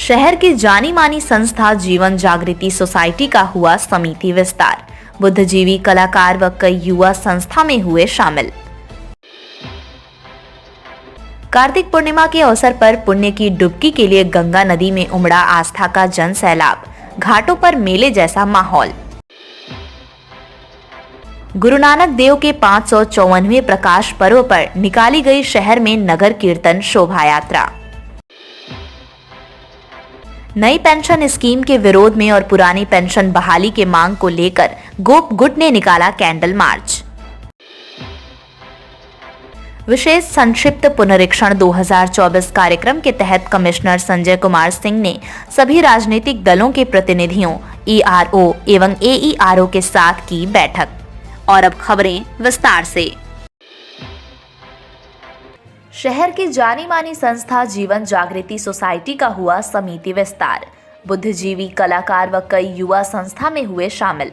शहर की जानी मानी संस्था जीवन जागृति सोसाइटी का हुआ समिति विस्तार। बुद्धिजीवी कलाकार व कई युवा संस्था में हुए शामिल। कार्तिक पूर्णिमा के अवसर पर पुण्य की डुबकी के लिए गंगा नदी में उमड़ा आस्था का जन सैलाब। घाटों पर मेले जैसा माहौल। गुरु नानक देव के 554वें प्रकाश पर्व पर निकाली गई शहर में नगर कीर्तन शोभा यात्रा। नई पेंशन स्कीम के विरोध में और पुरानी पेंशन बहाली के मांग को लेकर गोप गुट ने निकाला कैंडल मार्च। विशेष संक्षिप्त पुनरीक्षण 2024 कार्यक्रम के तहत कमिश्नर संजय कुमार सिंह ने सभी राजनीतिक दलों के प्रतिनिधियों, ERO एवं AERO के साथ की बैठक। और अब खबरें विस्तार से। शहर की जानी मानी संस्था जीवन जागृति सोसाइटी का हुआ समिति विस्तार। बुद्धिजीवी कलाकार व कई युवा संस्था में हुए शामिल।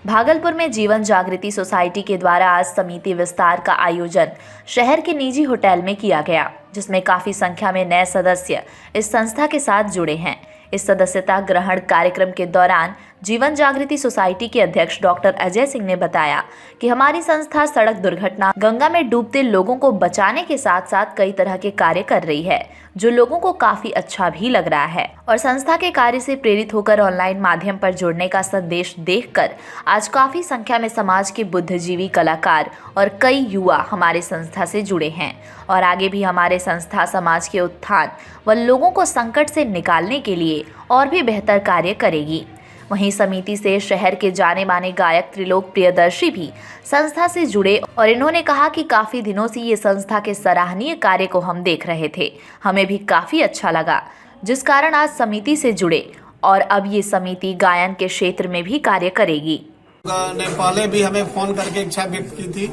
भागलपुर में जीवन जागृति सोसाइटी के द्वारा आज समिति विस्तार का आयोजन शहर के निजी होटल में किया गया, जिसमें काफी संख्या में नए सदस्य इस संस्था के साथ जुड़े हैं। इस सदस्यता ग्रहण कार्यक्रम के दौरान जीवन जागृति सोसाइटी के अध्यक्ष डॉक्टर अजय सिंह ने बताया कि हमारी संस्था सड़क दुर्घटना, गंगा में डूबते लोगों को बचाने के साथ साथ कई तरह के कार्य कर रही है, जो लोगों को काफी अच्छा भी लग रहा है। और संस्था के कार्य से प्रेरित होकर ऑनलाइन माध्यम पर जुड़ने का संदेश देखकर आज काफी संख्या में समाज के बुद्धिजीवी कलाकार और कई युवा हमारे संस्था से जुड़े हैं और आगे भी हमारे संस्था समाज के उत्थान व लोगों को संकट से निकालने के लिए और भी बेहतर कार्य करेगी। वहीं समिति से शहर के जाने माने गायक त्रिलोक प्रियदर्शी भी संस्था से जुड़े और इन्होंने कहा कि काफी दिनों से ये संस्था के सराहनीय कार्य को हम देख रहे थे, हमें भी काफी अच्छा लगा, जिस कारण आज समिति से जुड़े और अब ये समिति गायन के क्षेत्र में भी कार्य करेगी। ने पहले भी हमें फोन करके इच्छा व्यक्त की थी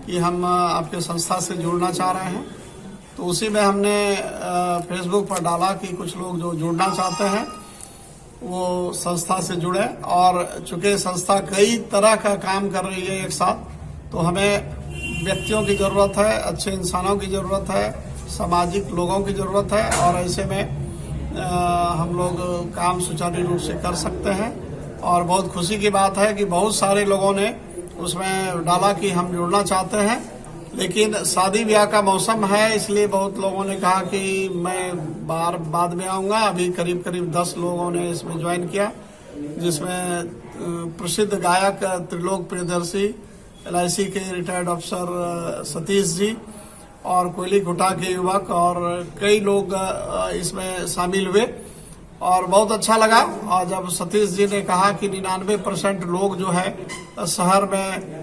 कि हम आपके संस्था से जुड़ना चाह रहे हैं, तो उसी में हमने फेसबुक पर डाला कि कुछ लोग जो जुड़ना चाहते हैं वो संस्था से जुड़े। और चूंकि संस्था कई तरह का काम कर रही है एक साथ, तो हमें व्यक्तियों की जरूरत है, अच्छे इंसानों की जरूरत है, सामाजिक लोगों की जरूरत है और ऐसे में हम लोग काम सुचारू रूप से कर सकते हैं। और बहुत खुशी की बात है कि बहुत सारे लोगों ने उसमें डाला कि हम जुड़ना चाहते हैं, लेकिन शादी ब्याह का मौसम है, इसलिए बहुत लोगों ने कहा कि मैं बाद में आऊंगा। अभी करीब 10 लोगों ने इसमें ज्वाइन किया, जिसमें प्रसिद्ध गायक त्रिलोक प्रियदर्शी, LIC के रिटायर्ड अफसर सतीश जी और कोयली घुटा के युवक और कई लोग इसमें शामिल हुए और बहुत अच्छा लगा। और जब सतीश जी ने कहा कि 99% लोग जो है शहर में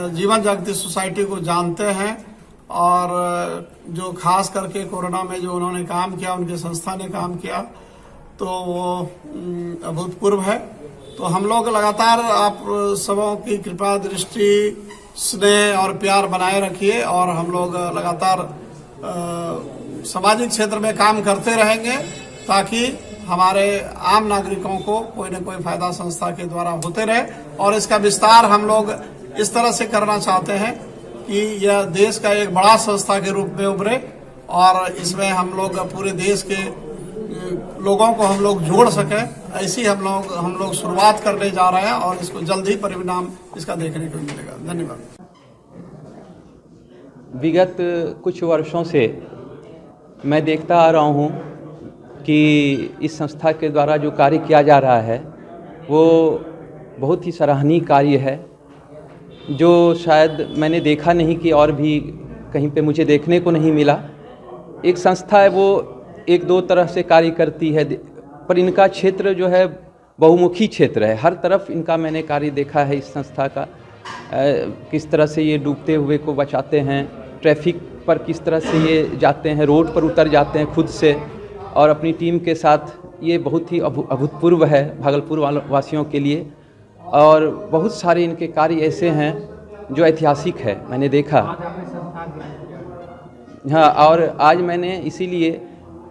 जीवन जागृति सोसाइटी को जानते हैं और जो खास करके कोरोना में जो उन्होंने काम किया, उनकी संस्था ने काम किया, तो वो अभूतपूर्व है। तो हम लोग लगातार आप सबों की कृपा दृष्टि, स्नेह और प्यार बनाए रखिए और हम लोग लगातार सामाजिक क्षेत्र में काम करते रहेंगे ताकि हमारे आम नागरिकों को कोई न कोई फायदा संस्था के द्वारा होते रहे। और इसका विस्तार हम लोग इस तरह से करना चाहते हैं कि यह देश का एक बड़ा संस्था के रूप में उभरे और इसमें हम लोग पूरे देश के लोगों को हम लोग जोड़ सकें। ऐसी हम लोग शुरुआत करने जा रहे हैं और इसको जल्द ही परिणाम इसका देखने को मिलेगा। धन्यवाद। विगत कुछ वर्षों से मैं देखता आ रहा हूँ कि इस संस्था के द्वारा जो कार्य किया जा रहा है वो बहुत ही सराहनीय कार्य है, जो शायद मैंने देखा नहीं कि और भी कहीं पे मुझे देखने को नहीं मिला। एक संस्था है वो 1-2 तरह से कार्य करती है, पर इनका क्षेत्र जो है बहुमुखी क्षेत्र है। हर तरफ इनका मैंने कार्य देखा है इस संस्था का, किस तरह से ये डूबते हुए को बचाते हैं, ट्रैफिक पर किस तरह से ये जाते हैं, रोड पर उतर जाते हैं खुद से और अपनी टीम के साथ। ये बहुत ही अभूतपूर्व है भागलपुर वासियों के लिए। और बहुत सारे इनके कार्य ऐसे हैं जो ऐतिहासिक है, मैंने देखा। हाँ, और आज मैंने इसीलिए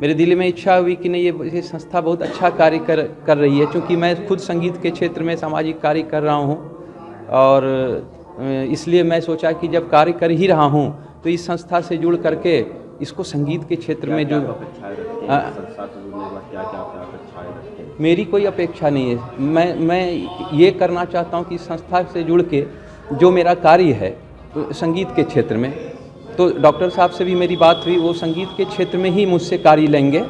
मेरे दिल में इच्छा हुई कि नहीं, ये संस्था बहुत अच्छा कार्य कर रही है, क्योंकि मैं खुद संगीत के क्षेत्र में सामाजिक कार्य कर रहा हूँ और इसलिए मैं सोचा कि जब कार्य कर ही रहा हूँ तो इस संस्था से जुड़ करके इसको संगीत के क्षेत्र में जो क्या क्या आप अपेक्षाएं रखते हैं? मेरी कोई अपेक्षा नहीं है। मैं ये करना चाहता हूँ कि संस्था से जुड़ के जो मेरा कार्य है संगीत के क्षेत्र में, तो डॉक्टर साहब से भी मेरी बात हुई, वो संगीत के क्षेत्र में ही मुझसे कार्य लेंगे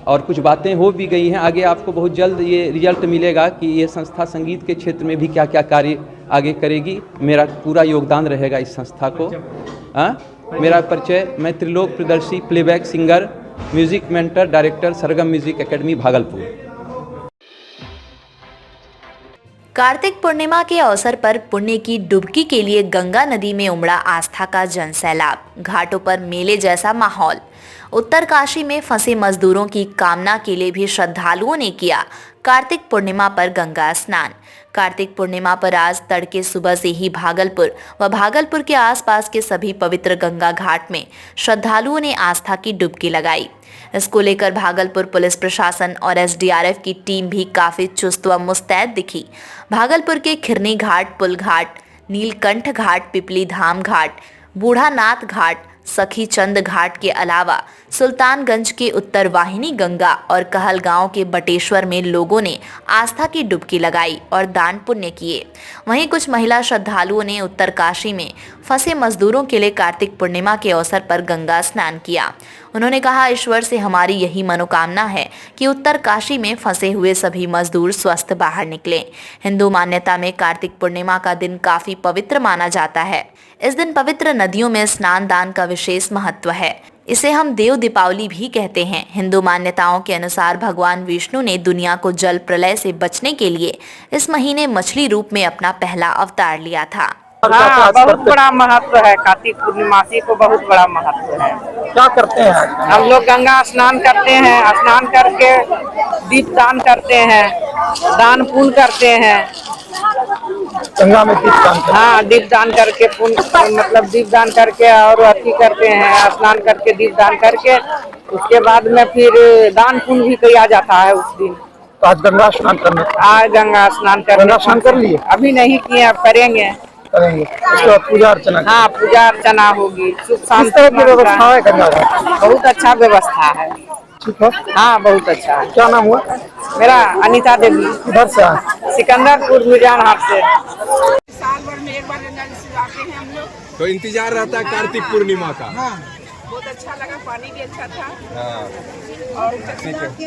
और कुछ बातें हो भी गई हैं। आगे आपको बहुत जल्द ये रिजल्ट मिलेगा कि ये संस्था संगीत के क्षेत्र में भी क्या क्या कार्य आगे करेगी। मेरा पूरा योगदान रहेगा इस संस्था को। मेरा परिचय, मैं Trilok Pradarshi playback singer, music mentor, director, Sargam music academy Bhagalpur. Kartik Purnima के अवसर पर पुण्य की डुबकी के लिए गंगा नदी में उमड़ा आस्था का जनसैलाब। घाटों पर मेले जैसा माहौल। उत्तरकाशी में फंसे मजदूरों की कामना के लिए भी श्रद्धालुओं ने किया कार्तिक पूर्णिमा पर गंगा स्नान। कार्तिक पूर्णिमा पर आज तड़के सुबह से ही भागलपुर व भागलपुर के आसपास के सभी पवित्र गंगा घाट में श्रद्धालुओं ने आस्था की डुबकी लगाई। इसको लेकर भागलपुर पुलिस प्रशासन और एसडीआरएफ की टीम भी काफी चुस्त व मुस्तैद दिखी। भागलपुर के खिरनी घाट, पुल घाट, नीलकंठ घाट, पिपली धाम घाट, बूढ़ानाथ घाट, सखी चंद घाट के अलावा सुल्तानगंज के उत्तर वाहिनी गंगा और कहलगांव के बटेश्वर में लोगों ने आस्था की डुबकी लगाई और दान पुण्य किए। वहीं कुछ महिला श्रद्धालुओं ने उत्तरकाशी में फंसे मजदूरों के लिए कार्तिक पूर्णिमा के अवसर पर गंगा स्नान किया। उन्होंने कहा, ईश्वर से हमारी यही मनोकामना है कि उत्तरकाशी में फंसे हुए सभी मजदूर स्वस्थ बाहर निकले। हिंदू मान्यता में कार्तिक पूर्णिमा का दिन काफी पवित्र माना जाता है। इस दिन पवित्र नदियों में स्नान दान का विशेष महत्व है। इसे हम देव दीपावली भी कहते हैं। हिंदू मान्यताओं के अनुसार भगवान विष्णु ने दुनिया को जल प्रलय से बचने के लिए इस महीने मछली रूप में अपना पहला अवतार लिया था। हाँ, बहुत बड़ा महत्व है। कार्तिक पूर्णिमासी को बहुत बड़ा महत्व है। क्या करते हैं आज? हम लोग गंगा स्नान करते हैं, स्नान करके दीप दान करते हैं, दान पुण्य करते हैं। गंगा में दीपदान करते हैं। हाँ, दीप दान करके पुण्य मतलब दीप दान करके और अति करते हैं, स्नान करके दीप दान करके उसके बाद में फिर दान पुण्य भी किया जाता है उस दिन। तो आज गंगा स्नान करने आज गंगा स्नान गंगा स्नान कर लिए? अभी नहीं किए, अब करेंगे। उसके बाद पूजा अर्चना। हाँ, पूजा अर्चना होगी। सुख किस शांति तरह की व्यवस्था है गंगा घाट? बहुत अच्छा व्यवस्था है। ठीक है। हाँ, बहुत अच्छा है। क्या नाम हुआ? मेरा अनीता देवी, इधर से आए? सिकंदरपुर मिर्जान हाट से। साल भर में एक बार गंगा जी से आते हैं हम लोग। तो इंतजार रहता है कार्तिक पूर्णिमा का। हाँ, बहुत अच्छा लगा, पानी भी अच्छा था। हाँ, और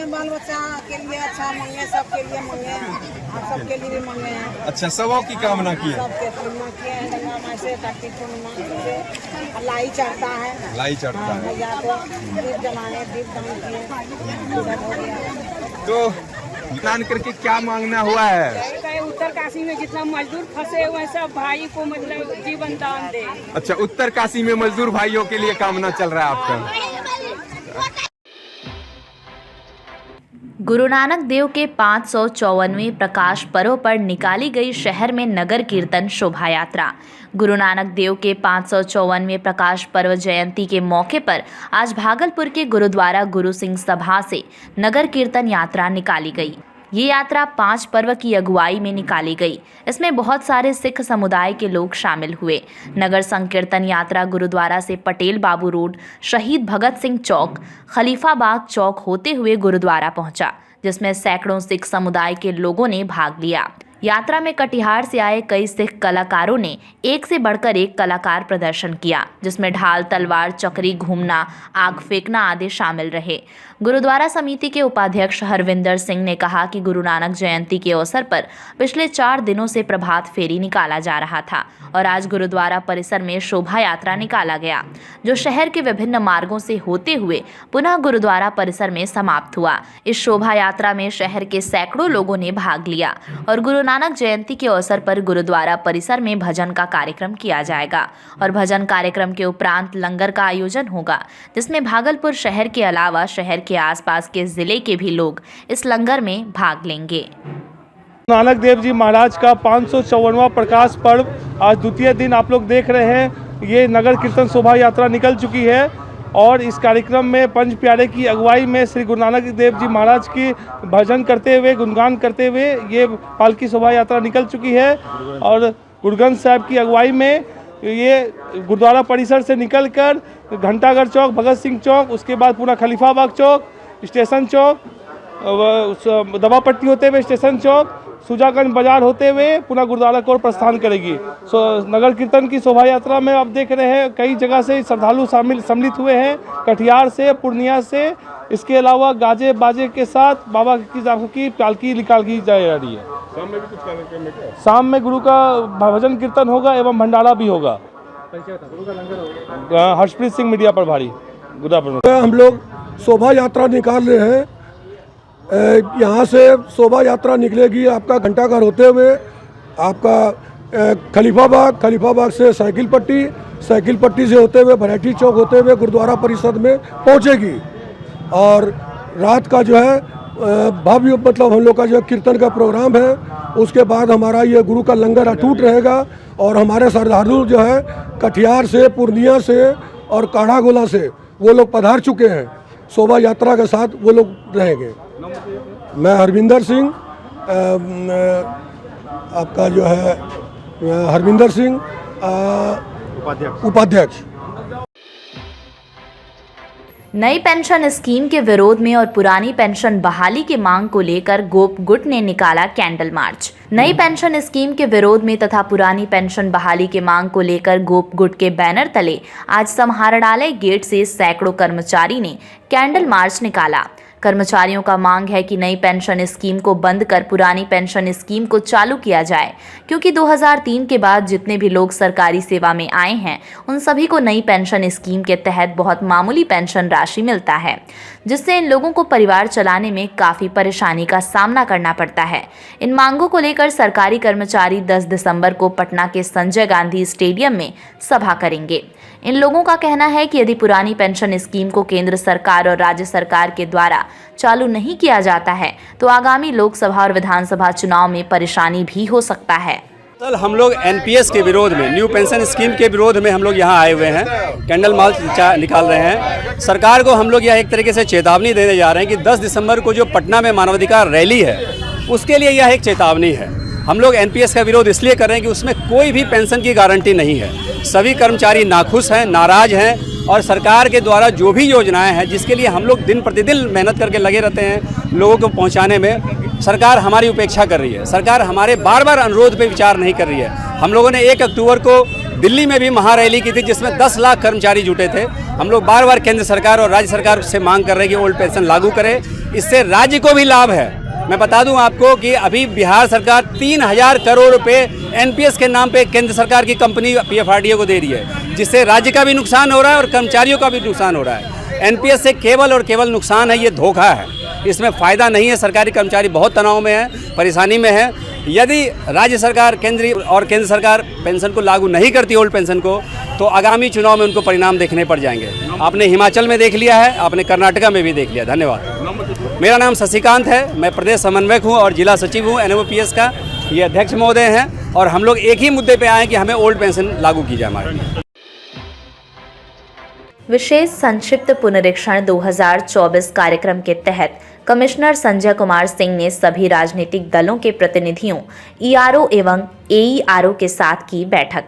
बाल बच्चा के लिए अच्छा मंगे, सबके लिए मंगे, हम सबके लिए भी मंगे हैं। अच्छा, सबों की कामना की है। सबके पूर्णिमा किए हैं गंगा माई से। कार्तिक पूर्णिमा से लाई चढ़ता है, लाई चढ़ता है। मैया को दीप जलाने, दीप दान किए, सब हो गया। तो स्नान करके क्या मांगना हुआ है? उत्तरकाशी में जितना मजदूर फंसे हुए हैं सब भाई को मतलब जीवन दान दे। अच्छा, उत्तरकाशी में मजदूर भाइयों के लिए कामना चल रहा है आपका। गुरु नानक देव के 554वें प्रकाश पर्व पर निकाली गई शहर में नगर कीर्तन शोभा यात्रा। गुरु नानक देव के 554वें प्रकाश पर्व जयंती के मौके पर आज भागलपुर के गुरुद्वारा गुरु सिंह सभा से नगर कीर्तन यात्रा निकाली गई। ये यात्रा 5 पर्व की अगुवाई में निकाली गई। इसमें बहुत सारे सिख समुदाय के लोग शामिल हुए। नगर संकीर्तन यात्रा गुरुद्वारा से पटेल बाबू रोड, शहीद भगत सिंह चौक, खलीफाबाग चौक होते हुए गुरुद्वारा पहुंचा, जिसमें सैकड़ों सिख समुदाय के लोगों ने भाग लिया। यात्रा में कटिहार से आए कई सिख कलाकारों ने एक से बढ़कर एक कलाकार प्रदर्शन किया, जिसमें ढाल, तलवार, चक्री, घूमना, आग फेंकना आदि शामिल रहे। गुरुद्वारा समिति के उपाध्यक्ष हरविंदर सिंह ने कहा कि गुरु नानक जयंती के अवसर पर पिछले 4 दिनों से प्रभात फेरी निकाला जा रहा था और आज गुरुद्वारा परिसर में शोभा यात्रा निकाला गया, जो शहर के विभिन्न मार्गों से होते हुए पुनः गुरुद्वारा परिसर में समाप्त हुआ। इस शोभा यात्रा में शहर के सैकड़ों लोगों ने भाग लिया और गुरु नानक जयंती के अवसर पर गुरुद्वारा परिसर में भजन का कार्यक्रम किया जाएगा और भजन कार्यक्रम के उपरांत लंगर का आयोजन होगा, जिसमें भागलपुर शहर के अलावा शहर के आसपास के जिले के भी लोग इस लंगर में भाग लेंगे। नानक देव जी महाराज का 554वां प्रकाश पर्व आज द्वितीय दिन आप लोग देख रहे हैं। ये नगर कीर्तन शोभा यात्रा निकल चुकी है और इस कार्यक्रम में पंच प्यारे की अगुवाई में श्री गुरु नानक देव जी महाराज की भजन करते हुए, गुणगान करते हुए ये पालकी शोभा यात्रा निकल चुकी है और गुरुग्रंथ साहब की अगुवाई में ये गुरुद्वारा परिसर से निकलकर घंटाघर चौक, भगत सिंह चौक, उसके बाद पूरा खलीफाबाग चौक, स्टेशन चौक दवा पट्टी होते हुए स्टेशन चौक, सुजागंज बाजार होते हुए पुनः गुरुद्वारा की ओर प्रस्थान करेगी। नगर कीर्तन की शोभा यात्रा में आप देख रहे हैं कई जगह से श्रद्धालु सम्मिलित हुए हैं, कटिहार से, पूर्णिया से। इसके अलावा गाजे बाजे के साथ बाबा की पालकी निकाली जा रही है। शाम में भी कुछ कार्यक्रम है क्या? शाम में गुरु का भजन कीर्तन होगा एवं भंडारा भी होगा। हर्षप्रीत सिंह, मीडिया प्रभारी, गुरुद्वारा। हम लोग शोभा यात्रा निकाल रहे हैं। यहाँ से शोभा यात्रा निकलेगी आपका घंटाघर होते हुए आपका खलीफाबाग से साइकिल पट्टी से होते हुए वैरायटी चौक होते हुए गुरुद्वारा परिषद में पहुँचेगी। और रात का जो है भव्य मतलब हम लोग का जो कीर्तन का प्रोग्राम है, उसके बाद हमारा ये गुरु का लंगर अटूट रहेगा। और हमारे श्रद्धालु जो है कटिहार से, पूर्णिया से और काढ़ागोला से वो लोग पधार चुके हैं। शोभा यात्रा के साथ वो लोग रहेंगे। मैं हरविंदर सिंह, आपका जो है हरविंदर सिंह उपाध्यक्ष। नई पेंशन स्कीम के विरोध में और पुरानी पेंशन बहाली की मांग को लेकर गोप गुट ने निकाला कैंडल मार्च। नई पेंशन स्कीम के विरोध में तथा पुरानी पेंशन बहाली की मांग को लेकर गोप गुट के बैनर तले आज समाहरणालय गेट से सैकड़ों कर्मचारी ने कैंडल मार्च निकाला। कर्मचारियों का मांग है कि नई पेंशन स्कीम को बंद कर पुरानी पेंशन स्कीम को चालू किया जाए, क्योंकि 2003 के बाद जितने भी लोग सरकारी सेवा में आए हैं उन सभी को नई पेंशन स्कीम के तहत बहुत मामूली पेंशन राशि मिलता है, जिससे इन लोगों को परिवार चलाने में काफ़ी परेशानी का सामना करना पड़ता है। इन मांगों को लेकर सरकारी कर्मचारी 10 दिसंबर को पटना के संजय गांधी स्टेडियम में सभा करेंगे। इन लोगों का कहना है कि यदि पुरानी पेंशन स्कीम को केंद्र सरकार और राज्य सरकार के द्वारा चालू नहीं किया जाता है तो आगामी लोकसभा और विधानसभा चुनाव में परेशानी भी हो सकता है। कल हम लोग एनपीएस के विरोध में, न्यू पेंशन स्कीम के विरोध में हम लोग यहाँ आए हुए हैं, कैंडल मार्च निकाल रहे हैं। सरकार को हम लोग यह एक तरीके से चेतावनी देने जा रहे हैं कि 10 दिसंबर को जो पटना में मानवाधिकार रैली है उसके लिए यह एक चेतावनी है। हम लोग एनपीएस का विरोध इसलिए कर रहे हैं कि उसमें कोई भी पेंशन की गारंटी नहीं है। सभी कर्मचारी नाखुश हैं, नाराज हैं और सरकार के द्वारा जो भी योजनाएं हैं जिसके लिए हम लोग दिन प्रतिदिन मेहनत करके लगे रहते हैं लोगों को पहुंचाने में, सरकार हमारी उपेक्षा कर रही है। सरकार हमारे बार बार अनुरोध पे विचार नहीं कर रही है। हम लोगों ने 1 अक्टूबर को दिल्ली में भी महारैली की थी जिसमें 10 लाख कर्मचारी जुटे थे। हम लोग बार बार केंद्र सरकार और राज्य सरकार से मांग कर रहे हैं कि ओल्ड पेंशन लागू करे, इससे राज्य को भी लाभ है। मैं बता दूं आपको कि अभी बिहार सरकार 3000 करोड़ रुपए एनपीएस के नाम पे केंद्र सरकार की कंपनी पीएफआरडीए को दे रही है, जिससे राज्य का भी नुकसान हो रहा है और कर्मचारियों का भी नुकसान हो रहा है। एनपीएस से केवल और केवल नुकसान है, ये धोखा है, इसमें फ़ायदा नहीं है। सरकारी कर्मचारी बहुत तनाव में है, परेशानी में है। यदि राज्य सरकार केंद्र सरकार पेंशन को लागू नहीं करती ओल्ड पेंशन को, तो आगामी चुनाव में उनको परिणाम देखने पड़ जाएंगे। आपने हिमाचल में देख लिया है, आपने कर्नाटका में भी देख लिया। धन्यवाद। मेरा नाम शशिकांत है, मैं प्रदेश समन्वयक हूँ और जिला सचिव हूँ एनओपीएस का। ये अध्यक्ष महोदय हैं और हम लोग एक ही मुद्दे पे आए हैं कि हमें ओल्ड पेंशन लागू की जाए हमारे लिए। विशेष संक्षिप्त पुनरीक्षण 2024 कार्यक्रम के तहत कमिश्नर संजय कुमार सिंह ने सभी राजनीतिक दलों के प्रतिनिधियों, ईआरओ एवं एईआरओ के साथ की बैठक।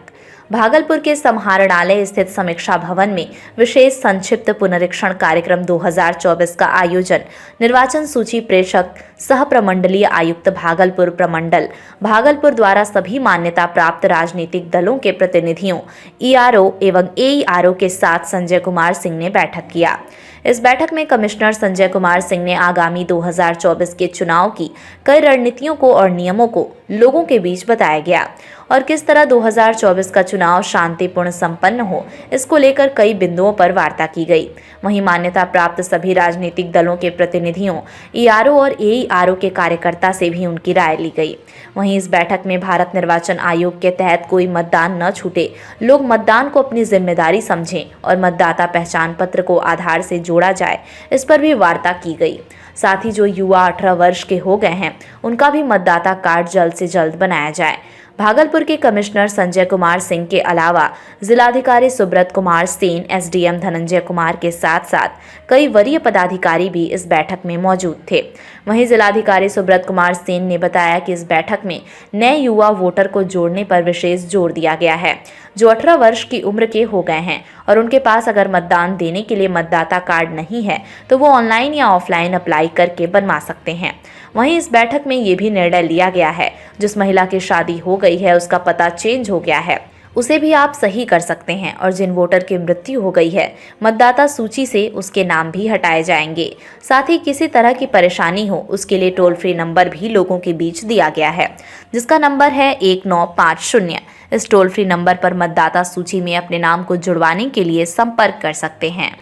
भागलपुर के समाहरणालय स्थित समीक्षा भवन में विशेष संक्षिप्त पुनरीक्षण कार्यक्रम 2024 का आयोजन निर्वाचन सूची प्रेषक सह प्रमंडलीय आयुक्त भागलपुर प्रमंडल भागलपुर द्वारा सभी मान्यता प्राप्त राजनीतिक दलों के प्रतिनिधियों, ईआरओ एवं एईआरओ के साथ संजय कुमार सिंह ने बैठक किया। इस बैठक में कमिश्नर संजय कुमार सिंह ने आगामी 2024 के चुनाव की कई रणनीतियों को और नियमों को लोगों के बीच बताया गया और किस तरह 2024 का चुनाव शांतिपूर्ण संपन्न हो, इसको लेकर कई बिंदुओं पर वार्ता की गई। वहीं मान्यता प्राप्त सभी राजनीतिक दलों के प्रतिनिधियों, ईआरओ और एईआरओ के कार्यकर्ता से भी उनकी राय ली गई। वहीं इस बैठक में भारत निर्वाचन आयोग के तहत कोई मतदान न छूटे, लोग मतदान को अपनी जिम्मेदारी समझें और मतदाता पहचान पत्र को आधार से जोड़ा जाए, इस पर भी वार्ता की गई। साथ ही जो युवा 18 वर्ष के हो गए हैं उनका भी मतदाता कार्ड जल्द से जल्द बनाया जाए। भागलपुर के कमिश्नर संजय कुमार सिंह के अलावा जिलाधिकारी सुब्रत कुमार सेन, एसडीएम धनंजय कुमार के साथ साथ कई वरीय पदाधिकारी भी इस बैठक में मौजूद थे। वहीं जिलाधिकारी सुब्रत कुमार सेन ने बताया कि इस बैठक में नए युवा वोटर को जोड़ने पर विशेष जोर दिया गया है, जो 18 वर्ष की उम्र के हो गए हैं और उनके पास अगर मतदान देने के लिए मतदाता कार्ड नहीं है तो वो ऑनलाइन या ऑफलाइन अप्लाई करके बनवा सकते हैं। वहीं इस बैठक में ये भी निर्णय लिया गया है, जिस महिला की शादी हो गई है उसका पता चेंज हो गया है, उसे भी आप सही कर सकते हैं। और जिन वोटर की मृत्यु हो गई है, मतदाता सूची से उसके नाम भी हटाए जाएंगे। साथ ही किसी तरह की परेशानी हो उसके लिए टोल फ्री नंबर भी लोगों के बीच दिया गया है, जिसका नंबर है 1950। इस टोल फ्री नंबर पर मतदाता सूची में अपने नाम को जुड़वाने के लिए संपर्क कर सकते हैं।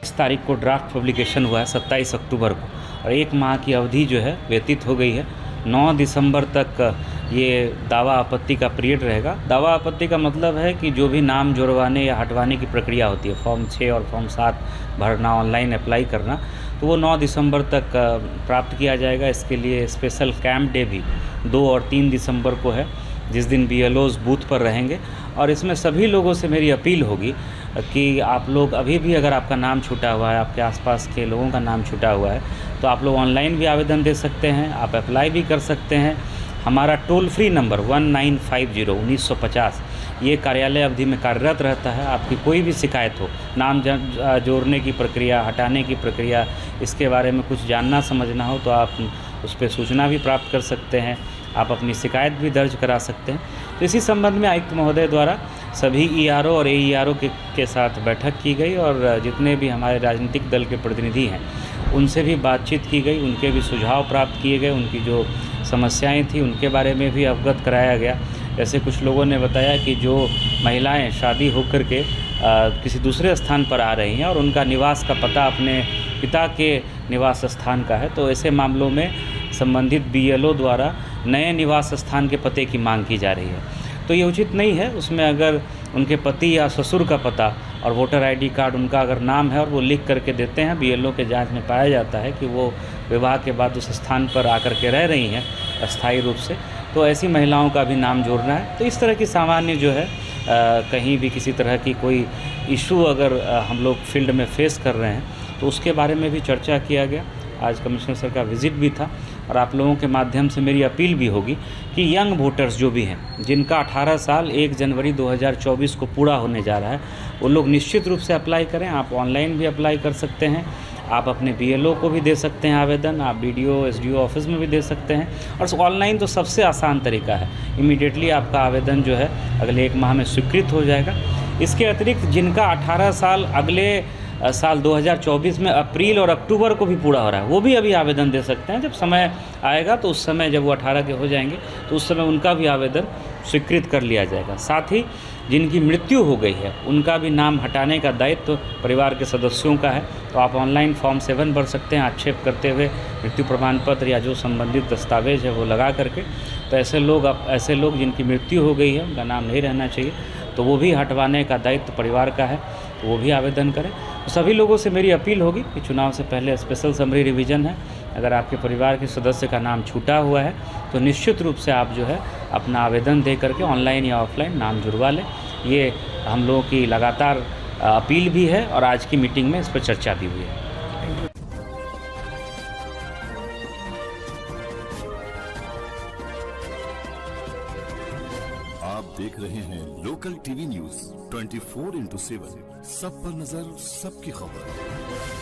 इस तारीख को ड्राफ्ट पब्लिकेशन हुआ है 27 अक्टूबर को, और 1 माह की अवधि जो है व्यतीत हो गई है। 9 दिसंबर तक ये दावा आपत्ति का पीरियड रहेगा। दावा आपत्ति का मतलब है कि जो भी नाम जुड़वाने या हटवाने की प्रक्रिया होती है, फॉर्म 6 और फॉर्म 7 भरना, ऑनलाइन अप्लाई करना, तो वो 9 दिसंबर तक प्राप्त किया जाएगा। इसके लिए स्पेशल कैंप डे भी 2 और 3 दिसंबर को है, जिस दिन BLOs बूथ पर रहेंगे। और इसमें सभी लोगों से मेरी अपील होगी कि आप लोग अभी भी अगर आपका नाम छूटा हुआ है, आपके आसपास के लोगों का नाम छूटा हुआ है, तो आप लोग ऑनलाइन भी आवेदन दे सकते हैं, आप अप्लाई भी कर सकते हैं। हमारा टोल फ्री नंबर 1950 ये कार्यालय अवधि में कार्यरत रहता है। आपकी कोई भी शिकायत हो, नाम जोड़ने की प्रक्रिया, हटाने की प्रक्रिया, इसके बारे में कुछ जानना समझना हो, तो आप उस पर सूचना भी प्राप्त कर सकते हैं, आप अपनी शिकायत भी दर्ज करा सकते हैं। तो इसी संबंध में आयुक्त महोदय द्वारा सभी ERO और AERO के साथ बैठक की गई, और जितने भी हमारे राजनीतिक दल के प्रतिनिधि हैं उनसे भी बातचीत की गई, उनके भी सुझाव प्राप्त किए गए, उनकी जो समस्याएं थी उनके बारे में भी अवगत कराया गया। जैसे कुछ लोगों ने बताया कि जो महिलाएं शादी होकर के किसी दूसरे स्थान पर आ रही हैं और उनका निवास का पता अपने पिता के निवास स्थान का है, तो ऐसे मामलों में संबंधित BLO द्वारा नए निवास स्थान के पते की मांग की जा रही है। तो ये उचित नहीं है। उसमें अगर उनके पति या ससुर का पता और वोटर ID कार्ड उनका अगर नाम है और वो लिख करके देते हैं, BLO के जांच में पाया जाता है कि वो विवाह के बाद उस स्थान पर आकर के रह रही हैं अस्थायी रूप से, तो ऐसी महिलाओं का भी नाम जोड़ना है। तो इस तरह की सामान्य जो है कहीं भी किसी तरह की कोई इशू अगर हम लोग फील्ड में फेस कर रहे हैं तो उसके बारे में भी चर्चा किया गया। आज कमिश्नर सर का विज़िट भी था, और आप लोगों के माध्यम से मेरी अपील भी होगी कि यंग वोटर्स जो भी हैं, जिनका 18 साल 1 जनवरी 2024 को पूरा होने जा रहा है, वो लोग निश्चित रूप से अप्लाई करें। आप ऑनलाइन भी अप्लाई कर सकते हैं, आप अपने BLO को भी दे सकते हैं आवेदन, आप BDO SDO ऑफिस में भी दे सकते हैं। और ऑनलाइन तो सबसे आसान तरीका है, इमीडिएटली आपका आवेदन जो है अगले 1 माह में स्वीकृत हो जाएगा। इसके अतिरिक्त जिनका 18 साल अगले साल 2024 में अप्रैल और अक्टूबर को भी पूरा हो रहा है, वो भी अभी आवेदन दे सकते हैं। जब समय आएगा तो उस समय जब वो 18 के हो जाएंगे तो उस समय उनका भी आवेदन स्वीकृत कर लिया जाएगा। साथ ही जिनकी मृत्यु हो गई है उनका भी नाम हटाने का दायित्व परिवार के सदस्यों का है, तो आप ऑनलाइन फॉर्म 7 भर सकते हैं, आक्षेप करते हुए मृत्यु प्रमाण पत्र या जो संबंधित दस्तावेज है वो लगा करके। तो ऐसे लोग जिनकी मृत्यु हो गई है, उनका नाम नहीं रहना चाहिए, तो वो भी हटवाने का दायित्व परिवार का है, तो वो भी आवेदन करें। तो सभी लोगों से मेरी अपील होगी कि चुनाव से पहले स्पेशल समरी रिवीजन है, अगर आपके परिवार के सदस्य का नाम छूटा हुआ है तो निश्चित रूप से आप जो है अपना आवेदन दे करके ऑनलाइन या ऑफलाइन नाम जुड़वा लें। ये हम लोगों की लगातार अपील भी है, और आज की मीटिंग में इस पर चर्चा भी हुई है। आप देख रहे हैं लोकल टीवी न्यूज 24/7, सब पर नजर, सबकी खबर।